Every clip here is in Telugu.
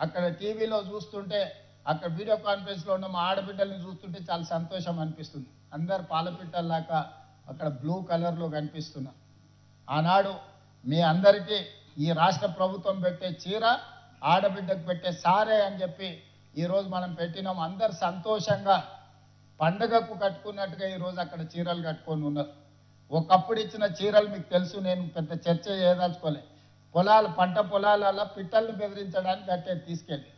అక్కడ టీవీలో చూస్తుంటే, అక్కడ వీడియో కాన్ఫరెన్స్లో ఉన్న మా ఆడబిడ్డల్ని చూస్తుంటే చాలా సంతోషం అనిపిస్తుంది. అందరు పాలపిట్టల్లాగా అక్కడ బ్లూ కలర్లో కనిపిస్తున్నా. ఆనాడు మీ అందరికీ ఈ రాష్ట్ర ప్రభుత్వం పెట్టే చీర ఆడబిడ్డకు పెట్టే సారే అని చెప్పి ఈరోజు మనం పెట్టినాం. అందరు సంతోషంగా పండగకు కట్టుకున్నట్టుగా ఈరోజు అక్కడ చీరలు కట్టుకొని ఉన్నారు. ఒకప్పుడు ఇచ్చిన చీరలు మీకు తెలుసు, నేను పెద్ద చర్చ చేయదలుచుకోలే. పంట పొలాలలో పిట్టల్ని బెదిరించడానికి కట్టేది తీసుకెళ్ళి.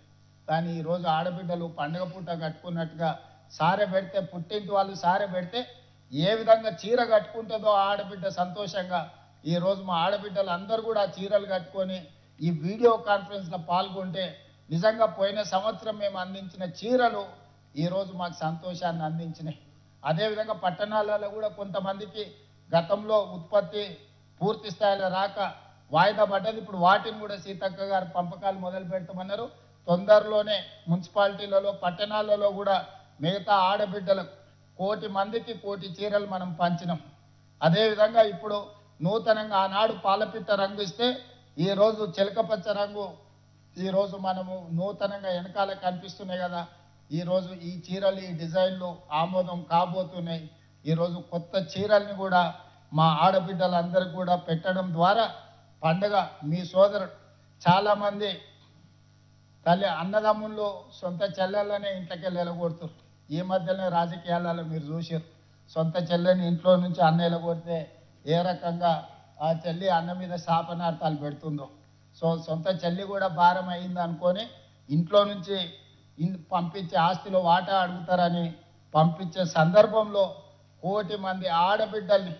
కానీ ఈరోజు ఆడబిడ్డలు పండుగ పూట కట్టుకున్నట్టుగా సారె పెడితే, పుట్టింటి వాళ్ళు సారె పెడితే ఏ విధంగా చీర కట్టుకుంటుందో ఆడబిడ్డ సంతోషంగా ఈరోజు మా ఆడబిడ్డలు అందరూ కూడా చీరలు కట్టుకొని ఈ వీడియో కాన్ఫరెన్స్లో పాల్గొంటే నిజంగా పోయిన సంవత్సరం మేము అందించిన చీరలు ఈరోజు మాకు సంతోషాన్ని అందించినాయి. అదేవిధంగా పట్టణాలలో కూడా కొంతమందికి గతంలో ఉత్పత్తి పూర్తి స్థాయిలో రాక వాయిదా పడ్డది. ఇప్పుడు వాటిని కూడా సీతక్క గారు పంపకాలు మొదలు పెడతామన్నారు. తొందరలోనే మున్సిపాలిటీలలో పట్టణాలలో కూడా మిగతా ఆడబిడ్డలకు 1,00,00,000 మందికి 1,00,00,000 చీరలు మనం పంచినాం. అదేవిధంగా ఇప్పుడు నూతనంగా ఆనాడు పాలపిట్ట రంగు ఇస్తే ఈరోజు చిలకపచ్చ రంగు ఈరోజు మనము నూతనంగా వెనకాల కనిపిస్తున్నాయి కదా. ఈరోజు ఈ చీరలు ఈ డిజైన్లు ఆమోదం కాబోతున్నాయి. ఈరోజు కొత్త చీరల్ని కూడా మా ఆడబిడ్డలందరికీ కూడా పెట్టడం ద్వారా పండుగ మీ సోదరుడు చాలామంది తల్లి అన్నదమ్ముళ్ళు సొంత చెల్లెళ్ళనే ఇంట్లోకి వెళ్ళగొడుతారు. ఈ మధ్యనే రాజకీయాలలో మీరు చూసారు, సొంత చెల్లెని ఇంట్లో నుంచి అన్న వెళ్ళగొడితే ఏ రకంగా ఆ చెల్లి అన్న మీద శాపనార్థాలు పెడుతుందో. సో సొంత చెల్లి కూడా భారం అయింది అనుకొని ఇంట్లో నుంచి పంపించే ఆస్తిలో వాటా అడుగుతారని పంపించే సందర్భంలో 1,00,00,000 మంది ఆడబిడ్డల్ని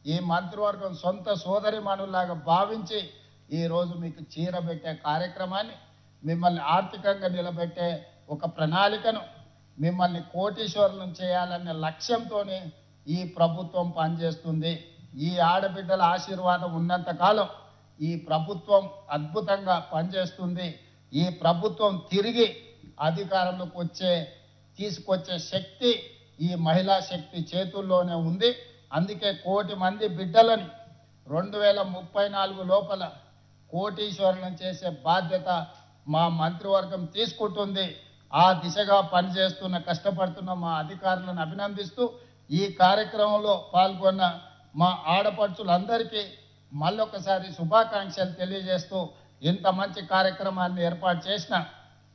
ఈ మంత్రివర్గం సొంత సోదరి మనులాగా భావించి ఈరోజు మీకు చీర పెట్టే కార్యక్రమాన్ని, మిమ్మల్ని ఆర్థికంగా నిలబెట్టే ఒక ప్రణాళికను, మిమ్మల్ని కోటీశ్వరులను చేయాలనే లక్ష్యంతో ఈ ప్రభుత్వం పనిచేస్తుంది. ఈ ఆడబిడ్డల ఆశీర్వాదం ఉన్నంతకాలం ఈ ప్రభుత్వం అద్భుతంగా పనిచేస్తుంది. ఈ ప్రభుత్వం తిరిగి అధికారంలోకి తీసుకొచ్చే శక్తి ఈ మహిళా శక్తి చేతుల్లోనే ఉంది. అందుకే 1,00,00,000 మంది బిడ్డలని 2034 లోపల కోటీశ్వరులను చేసే బాధ్యత మా మంత్రివర్గం తీసుకుంటుంది. ఆ దిశగా పనిచేస్తున్న కష్టపడుతున్న మా అధికారులను అభినందిస్తూ ఈ కార్యక్రమంలో పాల్గొన్న మా ఆడపడుచులందరికీ మళ్ళొకసారి శుభాకాంక్షలు తెలియజేస్తూ ఇంత మంచి కార్యక్రమాన్ని ఏర్పాటు చేసిన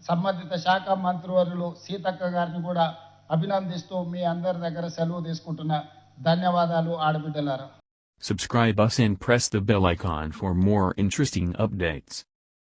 సంబంధిత శాఖ మంత్రివర్యులు సీతక్క గారిని కూడా అభినందిస్తూ మీ అందరి దగ్గర సెలవు తీసుకుంటున్నా. ధన్యవాదాలు ఆడబిడ్డలారా. Subscribe us and press the bell icon for more interesting updates.